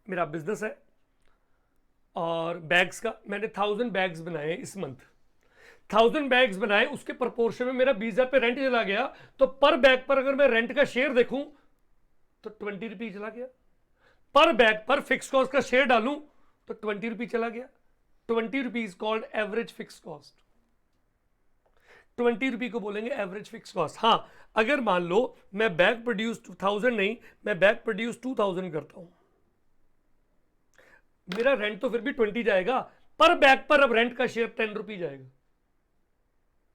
मेरा बिजनेस है और बैग्स का मैंने 1,000 बैग्स बनाए इस मंथ, 1,000 बैग्स बनाए, उसके प्रपोर्शन में मेरा 20,000 पे रेंट चला गया, तो पर बैग पर अगर मैं रेंट का शेयर देखूं तो 20 रुपये चला गया। पर बैग पर फिक्स कॉस्ट का शेयर डालूं तो 20 रुपये चला गया। 20 rupees called average fix cost, 20 रुपये को बोलेंगे एवरेज फिक्स कॉस्ट। हाँ, अगर मान लो मैं बैग प्रोड्यूस 2,000 नहीं, मैं बैग प्रोड्यूस 2,000 करता हूं, मेरा रेंट तो फिर भी 20 जाएगा, पर बैग पर अब रेंट का शेयर 10 रुपये जाएगा।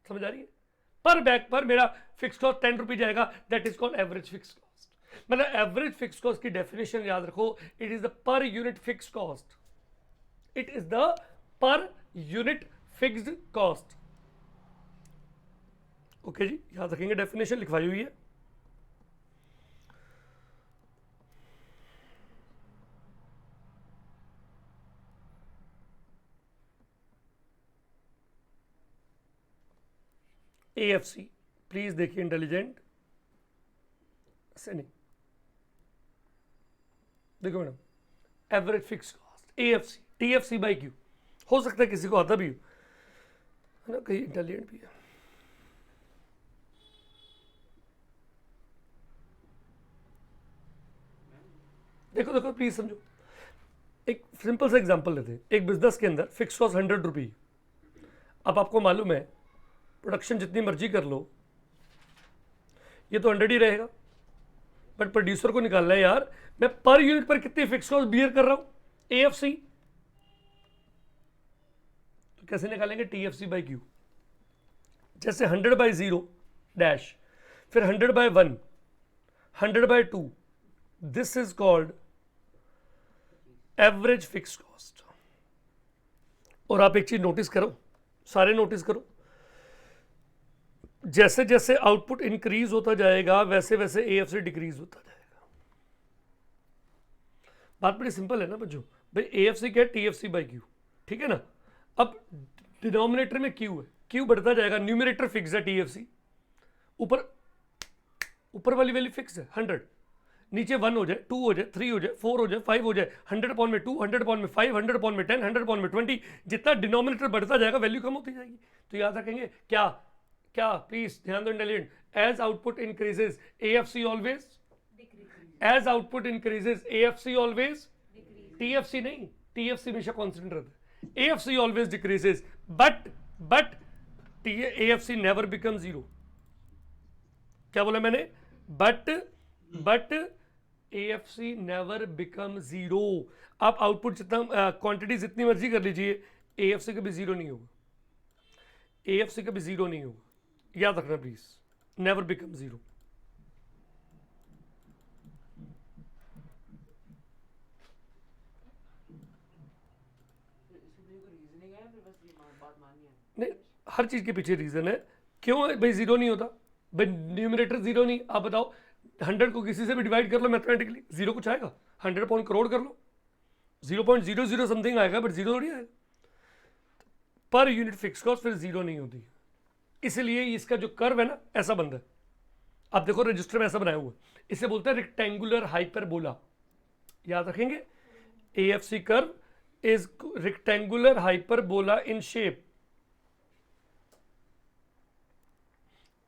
समझ आ रही है? पर बैग पर मेरा फिक्स कॉस्ट 10 रुपये जाएगा, that is called average fix cost. मतलब एवरेज फिक्स कॉस्ट की डेफिनेशन याद रखो, it is the per unit fix cost, it is the per unit fixed cost. Okay जी, याद रखेंगे, डेफिनेशन लिखवाई हुई है। AFC प्लीज देखिए, इंटेलिजेंट से नहीं, देखो madam, average fix cost AFC, TFC by Q। हो सकता है किसी को आता भी हो, है ना, कहीं इंटेलिजेंट भी है। देखो देखो प्लीज समझो, एक सिंपल सा एग्जांपल लेते हैं। एक बिजनेस के अंदर फिक्स कॉस्ट 100 रुपये, अब आपको मालूम है प्रोडक्शन जितनी मर्जी कर लो ये तो 100 ही रहेगा, बट प्रोड्यूसर को निकालना है यार मैं पर यूनिट पर कितनी फिक्स कॉस्ट बियर कर रहा हूं, AFC। तो कैसे निकालेंगे, TFC बाई Q। जैसे 100 बाई 0 डैश, फिर 100 by 1, 100 by 2, this is called average fix cost. और आप एक चीज नोटिस करो, सारे नोटिस करो, जैसे जैसे आउटपुट इंक्रीज होता जाएगा वैसे वैसे AFC डिक्रीज होता जाएगा। बात बड़ी सिंपल है ना बच्चों, भाई AFC क्या है, TFC बाई Q, ठीक है ना। अब डिनोमिनेटर में Q है, Q बढ़ता जाएगा, न्यूमिनेटर फिक्स है TFC, ऊपर वाली वैल्यू फिक्स है 100, नीचे 1 हो जाए, 2 हो जाए, 3 हो जाए, 4 हो जाए, 5 हो जाए, 100 अपॉन में 2, 100 अपॉन में 5, 100 अपॉन में 10, 100 अपॉन में 20, जितना डिनोमिनेटर बढ़ता जाएगा वैल्यू कम होती जाएगी। तो याद रखेंगे क्या क्या, प्लीज ध्यान दो intelligent, as output increases AFC always, as output increases AFC always, TFC नहीं, TFC हमेशा कांस्टेंट रहता है, AFC always decreases, but AFC never become zero. क्या बोला मैंने, but AFC never become zero. आप आउटपुट जितना क्वांटिटी जितनी मर्जी कर लीजिए, AFC कभी जीरो नहीं होगा, AFC कभी जीरो नहीं होगा, याद रखना प्लीज, नेवर बिकम जीरो। नहीं, हर चीज के पीछे रीजन है, क्यों भाई जीरो नहीं होता, भाई न्यूमरेटर जीरो नहीं। आप बताओ 100 को किसी से भी डिवाइड कर लो मैथमेटिकली, जीरो कुछ आएगा, 100 अपॉन करोड़ कर लो, 0.00 समथिंग आएगा, बट जीरो थोड़ी आएगा। पर यूनिट फिक्स कॉस्ट फिर जीरो नहीं होती, इसलिए इसका जो कर्व है ना ऐसा बनता है। आप देखो रजिस्टर में ऐसा बनाया हुआ है, इसे बोलते हैं रेक्टेंगुलर हाइपरबोला। याद रखेंगे, AFC curve is rectangular hyperbola in shape.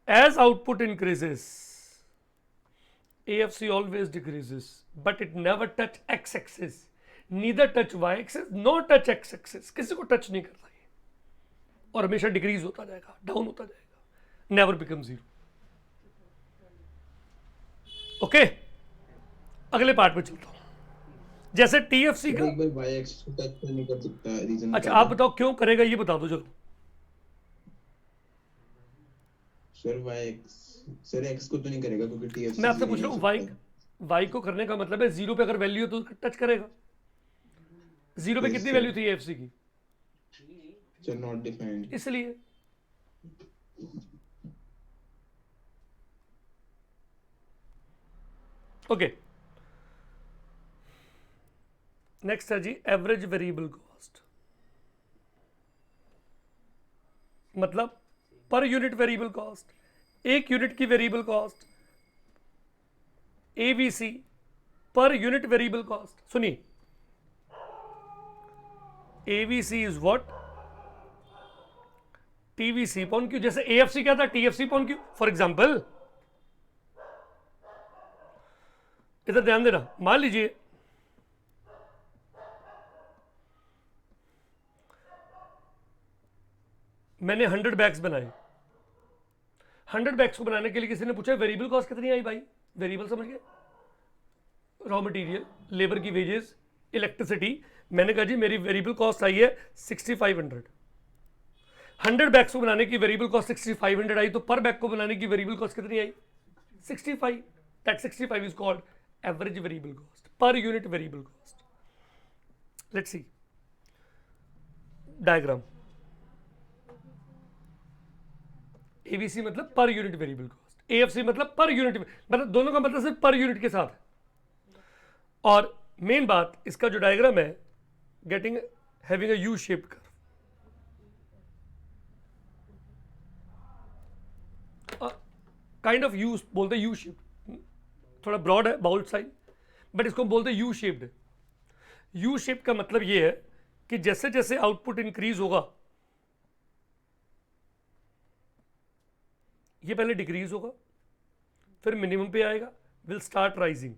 As output increases, AFC always decreases, but it never touch x-axis, neither touch y-axis, nor touch x-axis। किसी को टच नहीं करता ये, और हमेशा डिक्रीज होता जाएगा, डाउन होता जाएगा, नेवर बिकम जीरो। ओके, अगले पार्ट पे चलता हूं। जैसे TFC का, एक बार y एक्सिस को टच नहीं कर सकता, रीजन अच्छा आप बताओ क्यों करेगा, ये बता दो चलो। सर x को तो नहीं करेगा क्योंकि TFC मैं आपसे पूछ रहा हूँ y को करने का मतलब है 0 पे अगर वैल्यू है तो टच करेगा। 0 पे Yes, कितनी sir. वैल्यू थी AFC की, सर नॉट डिफाइंड। इसलिए ओके। नेक्स्ट है जी एवरेज वेरिएबल कॉस्ट, मतलब पर यूनिट वेरिएबल कॉस्ट, एक यूनिट की variable cost AVC per unit variable cost. सुनिए, AVC is what, TVC upon Q. जैसे एएफसी क्या था, TFC upon Q. For example इधर ध्यान देना, मान लीजिए मैंने 100 बैग्स बनाए। 100 बैग्स को बनाने के लिए किसी ने पूछा वेरिएबल कॉस्ट कितनी आई भाई, वेरिएबल समझ गए, रॉ मटेरियल, लेबर की वेजेस, इलेक्ट्रिसिटी। मैंने कहा जी मेरी वेरिएबल कॉस्ट आई है 6500। 100 बैग्स को बनाने की वेरिएबल कॉस्ट 6500 आई, तो पर बैग को बनाने की वेरिएबल कॉस्ट कितनी आई, 65। That 65 is called average variable cost, पर unit variable cost. Let's C diagram. AVC मतलब per unit variable cost, AFC मतलब पर यूनिट, मतलब दोनों का मतलब सिर्फ पर यूनिट के साथ है। और मेन बात इसका जो डायग्राम है, getting having a U shaped curve. Kind of you बोलते हैं, यू शेप्ड, थोड़ा ब्रॉड है बाउल साइड, बट इसको बोलते हैं यू शेप्ड। यू शेप का मतलब ये है कि जैसे जैसे आउटपुट इंक्रीज होगा, ये पहले डिक्रीज होगा फिर मिनिमम पे आएगा, विल स्टार्ट राइजिंग।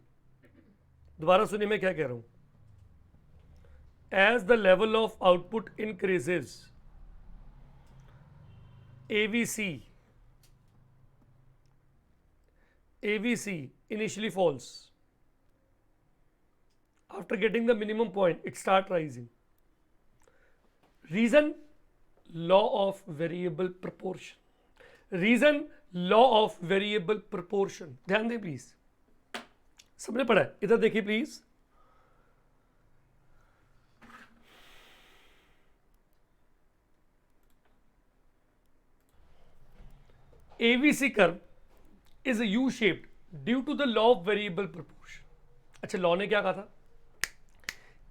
दोबारा सुनिए मैं क्या कह रहा हूं, as the level of output increases AVC initially falls. After getting the minimum point, it starts rising. Reason, law of variable proportion. Reason, law of variable proportion. ध्यान दें प्लीज, सबने पढ़ा है, इधर देखिए please. AVC curve is a U-shaped due to the law of variable proportion. अच्छा, law ने क्या कहा था,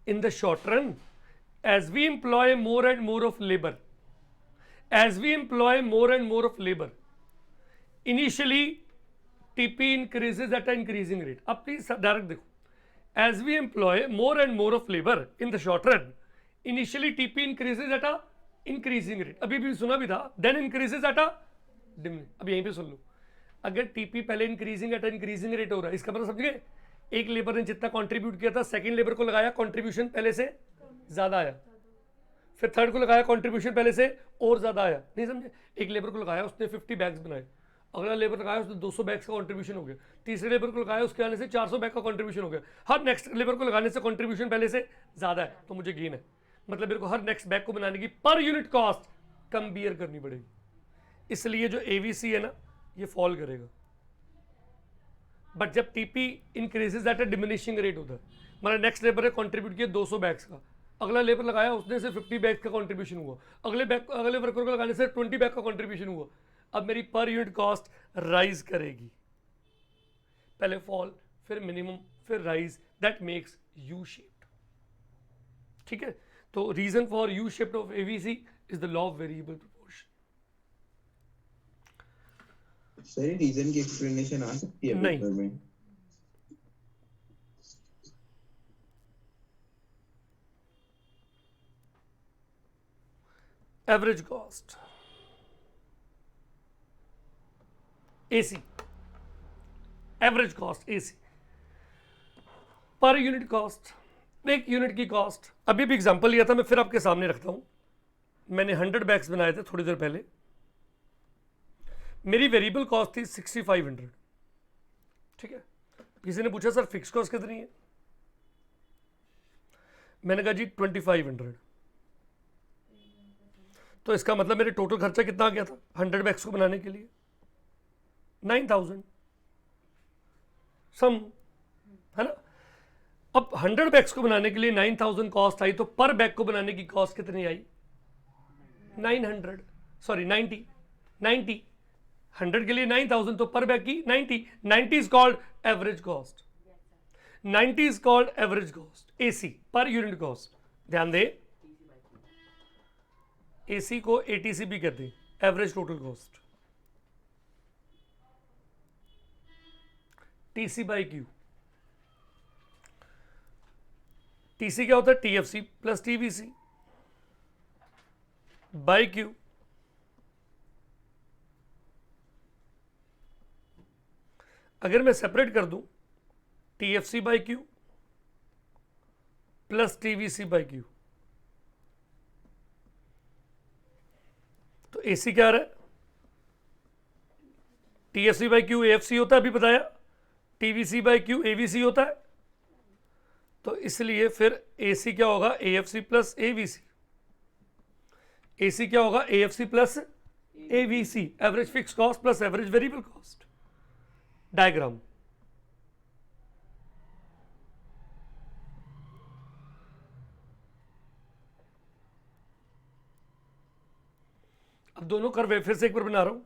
in the short run as we employ more and more of labor, initially TP increases at an increasing rate. अब please direct देखो, as we employ more and more of labor in the short run, initially TP increases at a increasing rate. अभी भी सुना भी था, then increases at a diminishing. अब यहीं पे सुन लो, अगर टीपी पहले इंक्रीजिंग एट इंक्रीजिंग रेट हो रहा है, इसका मतलब समझ गए, एक लेबर ने जितना कंट्रीब्यूट किया था, सेकंड लेबर को लगाया, कंट्रीब्यूशन पहले से ज्यादा आया, फिर थर्ड को लगाया, कंट्रीब्यूशन पहले से और ज्यादा आया। नहीं समझे, एक लेबर को लगाया उसने 50 बैग्स बनाए, अगला लेबर लगाया उसने 200 बैग्स का कंट्रीब्यूशन हो गया, तीसरे लेबर को लगाया उसके आने से 400 बैग का कंट्रीब्यूशन हो गया, हर नेक्स्ट लेबर को लगाने से कंट्रीब्यूशन पहले से ज्यादा है, तो मुझे गेन है। मतलब मेरे को हर नेक्स्ट बैग को बनाने की पर यूनिट कॉस्ट कम बियर करनी पड़ेगी, इसलिए जो एवीसी है ना ये फॉल करेगा। बट जब TP increases at a diminishing rate होता है, मतलब नेक्स्ट लेबर ने कंट्रीब्यूट किया 200 बैग्स का, अगला लेबर लगाया उसने से 50 बैग्स का कंट्रीब्यूशन हुआ, अगले वर्कर को लगाने से 20 बैग का कंट्रीब्यूशन हुआ, अब मेरी पर यूनिट कॉस्ट राइज करेगी, पहले फॉल फिर मिनिमम फिर rise, that makes U shaped. ठीक है, तो reason for U shaped of AVC is the law of variable proportion. Sir reason की एक्सप्लेनेशन आ सकती है नहीं। पेपर में? Average cost AC, average cost AC, per unit cost, एक यूनिट की कॉस्ट। अभी भी एग्जांपल लिया था मैं, फिर आपके सामने रखता हूं। मैंने 100 बैग्स बनाए थे थोड़ी देर पहले, मेरी वेरिएबल कॉस्ट थी 6500। ठीक है, किसी ने पूछा सर फिक्स कॉस्ट कितनी है, मैंने कहा जी 2500। तो इसका मतलब मेरे टोटल खर्चा कितना आ गया था 100 बैग्स को बनाने के लिए, 9,000 सम, है ना। अब 100 बैग्स को बनाने के लिए 9,000 कॉस्ट आई, तो पर बैग को बनाने की कॉस्ट कितनी आई? 900, सॉरी 90 100 के लिए 9,000, तो पर बैग की 90 is called average cost. 90 is called average cost, AC per unit cost. ध्यान दे, एसी को एटीसी भी कहते हैं, average total cost. TC by Q, TC क्या होता है? TFC plus TVC by Q. अगर मैं सेपरेट कर दूं, TFC by Q plus TVC by Q, तो एसी क्या आ रहा है? टीएफसी बाई क्यू एएफसी होता है, अभी बताया। टीवीसी बाई क्यू एवीसी होता है, तो इसलिए फिर एसी क्या होगा? AFC plus AVC. एसी क्या होगा? AFC plus AVC, average fix cost plus average variable cost. Diagram, अब दोनों कर्व फिर से एक बार बना रहा हूं।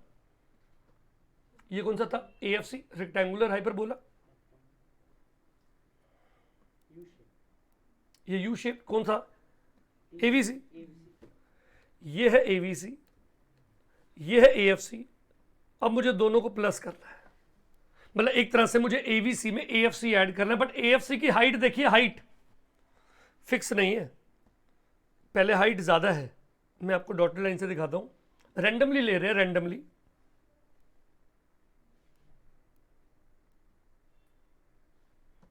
ये कौन सा था? AFC, rectangular hyperbola. ये यू शेप कौन सा? एवीसी। ये है एवीसी, ये है एएफसी। अब मुझे दोनों को प्लस करना है, मतलब एक तरह से मुझे एवीसी में एएफसी ऐड करना है। बट एएफसी की हाइट देखिए, हाइट फिक्स नहीं है, पहले हाइट ज्यादा है। मैं आपको डॉटेड लाइन से दिखाता हूं, रैंडमली ले रहे हैं, रैंडमली।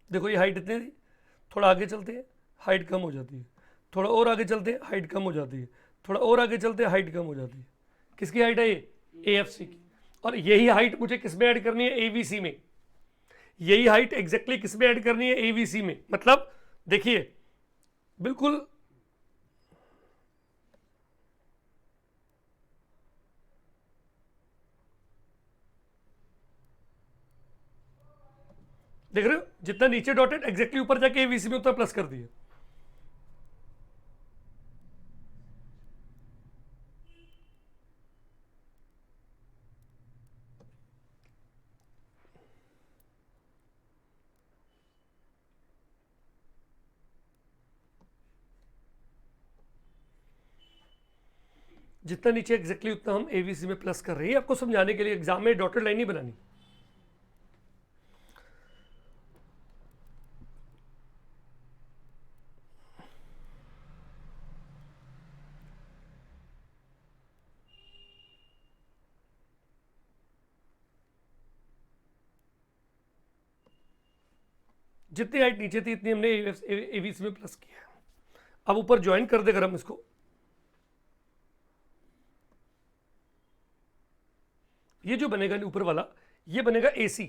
देखो ये हाइट इतनी थी, थोड़ा आगे चलते हैं हाइट कम हो जाती है, थोड़ा और आगे चलते हैं हाइट कम हो जाती है, थोड़ा और आगे चलते हैं हाइट कम हो जाती है। किसकी हाइट है ये? एएफसी की। और यही हाइट मुझे किस में ऐड करनी है? एवीसी में। यही हाइट एग्जैक्टली किस में ऐड करनी है? एवीसी में। मतलब देखिए बिल्कुल देख रहे हो, जितना नीचे डॉटेड एग्जैक्टली ऊपर जाके एवीसी में उतना प्लस कर दिया। जितना नीचे एग्जैक्टली उतना हम एवीसी में प्लस कर रहे हैं, आपको समझाने के लिए। एग्जाम में डॉटेड लाइन नहीं बनानी। जितनी हाइट नीचे थी इतनी हमने एवीसी में प्लस किया। अब ऊपर ज्वाइन कर दे अगर हम इसको, ये जो बनेगा ऊपर वाला, ये बनेगा एसी,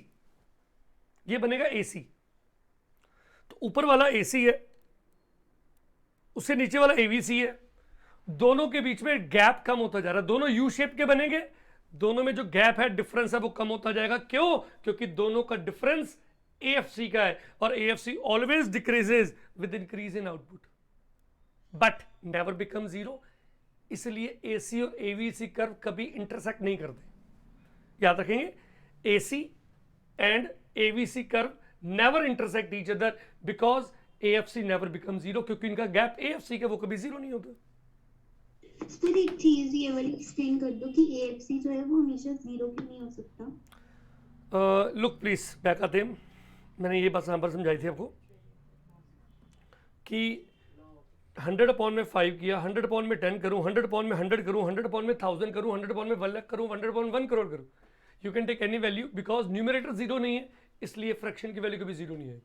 ये बनेगा एसी। तो ऊपर वाला एसी है, उससे नीचे वाला एवीसी है। दोनों के बीच में गैप कम होता जा रहा है, दोनों यू शेप के बनेंगे, दोनों में जो गैप है, डिफरेंस है, वो कम होता जाएगा। क्यों? क्योंकि दोनों का डिफरेंस एएफसी का है, और AFC always decreases with increase in output but never become zero. इसलिए एसी और एवीसी कर्व कभी इंटरसेक्ट नहीं करते। याद रखेंगे, AC and AVC curve never intersect each other because AFC never become zero, क्योंकि इनका गैप एएफसी का वो कभी जीरो नहीं होता। सर एक चीज ये वाली एक्सप्लेन कर दो कि एएफसी जो है वो हमेशा जीरो क्यों नहीं हो सकता? लुक प्लीज बैक आते हैं। मैंने ये बात यहाँ पर समझाई थी आपको कि 100/5 किया, 100/10 करूँ, 100/100 करूँ, 100/1000 करूँ, 100/1 लाख करूँ, 100/1 करोड़ करूँ, you can take any value because numerator zero नहीं है, इसलिए फ्रैक्शन की वैल्यू कभी जीरो नहीं है।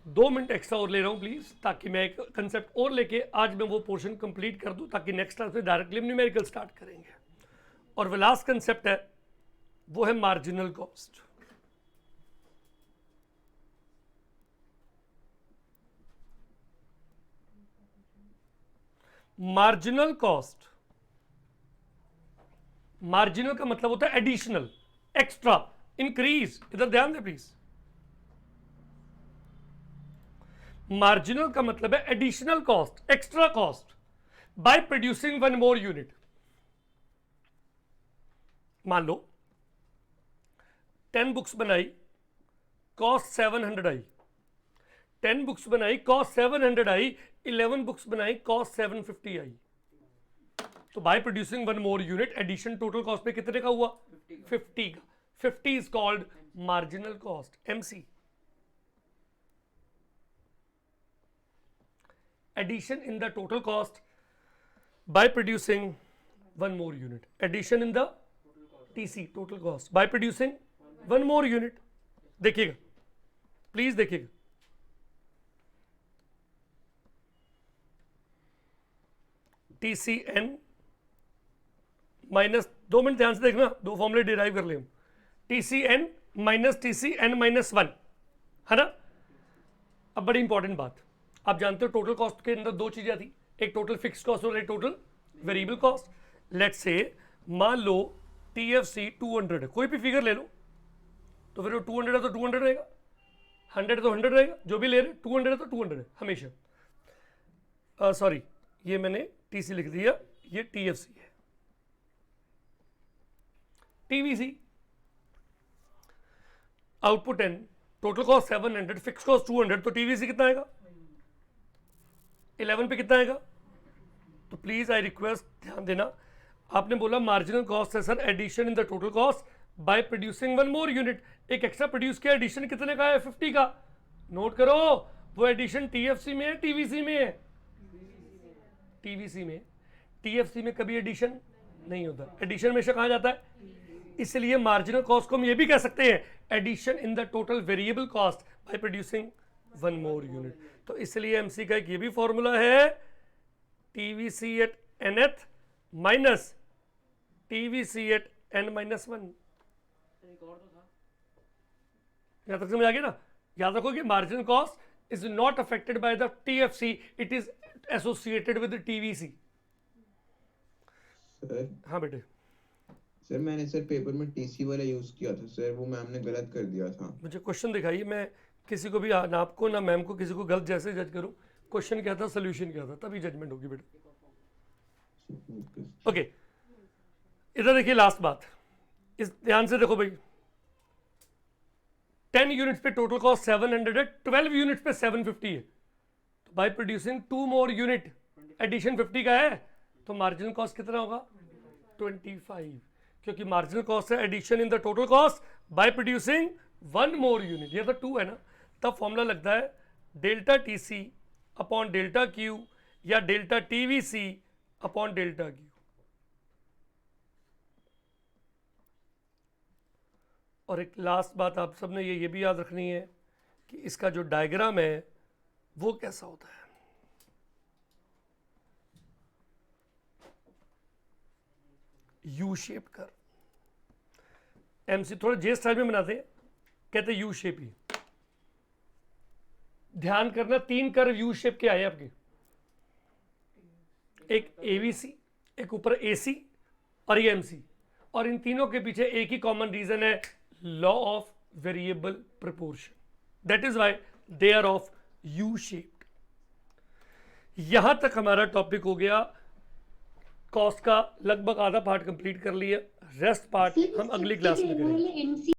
2 मिनट एक्स्ट्रा और ले रहा हूँ प्लीज, ताकि मैं एक कंसेप्ट और लेके आज मैं वो पोर्शन कंप्लीट कर दूं, ताकि नेक्स्ट क्लास में डायरेक्टली न्यूमेरिकल स्टार्ट करेंगे। और वो लास्ट कंसेप्ट है, वो है marginal cost. Marginal cost, marginal का मतलब होता है एडिशनल, एक्स्ट्रा, इंक्रीज। इधर ध्यान दे प्लीज। मार्जिनल का मतलब है additional cost, extra cost, by producing one more unit. मान लो 10 बुक्स बनाई, कॉस्ट 700 आई, 10 बुक्स बनाई, कॉस्ट 700 आई, 11 बुक्स बनाई, कॉस्ट 750 आई। तो by producing one more unit addition total cost पे कितने का हुआ? 50 का। 50 is called marginal cost, MC. Addition in the total cost by producing one more unit, addition in the TC total cost by producing one more unit. देखिएगा please, देखिएगा TCN minus, 2 minute ध्यान से देखना, 2 फॉर्मूले डिराइव कर ले हम। TCN minus TCN minus 1 है ना। अब बड़ी इंपॉर्टेंट बात, आप जानते हो टोटल कॉस्ट के अंदर 2 चीजें आती, एक टोटल फिक्स कॉस्ट और एक total variable cost. Let's say मान लो TFC 200 है, कोई भी फिगर ले लो, तो फिर वो 200 है तो 200 रहेगा, 100 तो 100 रहेगा, जो भी ले रहे 200 है तो 200 है हमेशा। सॉरी, ये मैंने TC लिख दिया, ये TFC है। TVC output 10, total cost 700, fix cost 200, तो TVC कितना आएगा? 11 पे कितना आएगा? तो प्लीज आई रिक्वेस्ट ध्यान देना, आपने बोला मार्जिनल कॉस्ट है sir addition in the total cost by producing one more unit. एक एक्स्ट्रा प्रोड्यूस किया, एडिशन कितने का है? 50 का। नोट करो, वो एडिशन TFC में है, TVC में है? TVC में। TFC में कभी एडिशन नहीं होता, एडिशन हमेशा कहा जाता है। इसलिए मार्जिनल कॉस्ट को हम ये भी कह सकते हैं addition in the total variable cost by producing one more unit. तो इसलिए एमसी का एक ये भी फॉर्मूला है, TVC at nth minus TVC at n minus 1। यहां तक समझ आ गया ना। याद रखो कि marginal cost is not affected by the TFC, it is associated with TVC। Sir हाँ बेटे, सर मैंने सर पेपर में TC वाला यूज किया था सर, वो मैम ने गलत कर दिया था। मुझे क्वेश्चन दिखाइए, मैं किसी को भी ना आपको ना मैम को किसी को गलत जैसे जज करूं, क्वेश्चन क्या था, सोल्यूशन क्या था, तभी जजमेंट होगी बेटा। ओके, इधर देखिए लास्ट बात, इस ध्यान से देखो भाई, 10 यूनिट्स पे टोटल कॉस्ट 700 है, 12 यूनिट्स पे 750 है, तो by producing 2 more unit addition 50 का है, तो मार्जिनल कॉस्ट कितना होगा? 25, क्योंकि मार्जिनल कॉस्ट है addition in the total cost by producing one more unit. ये तो 2 है ना, तब फॉर्मूला लगता है delta TC upon delta Q या delta TVC upon delta Q। और एक लास्ट बात आप सबने ये भी याद रखनी है कि इसका जो डायग्राम है वो कैसा होता है। यू शेप कर, एमसी थोड़ा जे स्टाइल में बनाते हैं, कहते हैं यू शेप ही। ध्यान करना, 3 कर्व यू शेप के आए आपके, एक AVC, एक ऊपर AC और ये MC, और इन तीनों के पीछे एक ही कॉमन रीजन है, law of variable proportion, that is why they are of U shaped. यहां तक हमारा टॉपिक हो गया, कॉस्ट का लगभग आधा पार्ट कंप्लीट कर लिया, रेस्ट पार्ट हम अगली क्लास में करेंगे।